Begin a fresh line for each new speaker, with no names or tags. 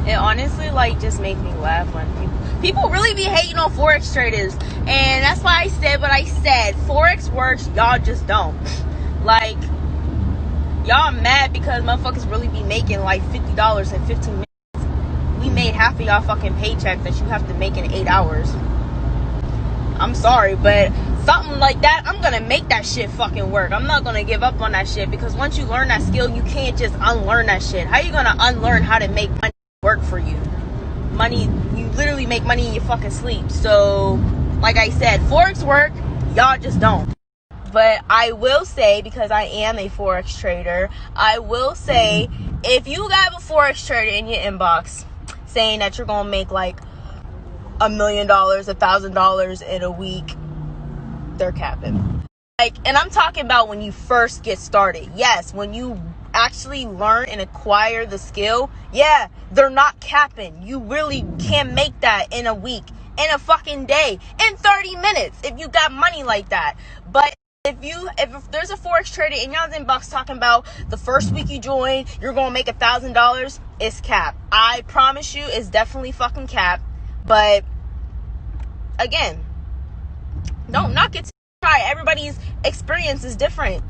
It honestly like just makes me laugh when people really be hating on Forex traders. And that's why I said what I said. Forex works, y'all just don't. Like, y'all mad because motherfuckers really be making like $50 in 15 minutes. We made half of y'all fucking paycheck that you have to make in 8 hours. I'm sorry, but something like that, I'm gonna make that shit fucking work. I'm not gonna give up on that shit, because once you learn that skill, you can't just unlearn that shit. How you gonna unlearn how to make money work for you? Money, you literally make money in your fucking sleep. So, like I said, Forex work, y'all just don't. But I will say, because I am a Forex trader, I will say, if you got a Forex trader in your inbox saying that you're gonna make like $1 million, $1,000 in a week, they're capping. Like, and I'm talking about when you first get started. Yes, when you actually learn and acquire the skill, yeah, they're not capping. You really can make that in a week, in a fucking day, in 30 minutes if you got money like that. But if there's a Forex trader in y'all's inbox talking about the first week you join, you're gonna make $1,000, it's cap. I promise you, it's definitely fucking cap. But again, don't knock it. Try. Everybody's experience is different.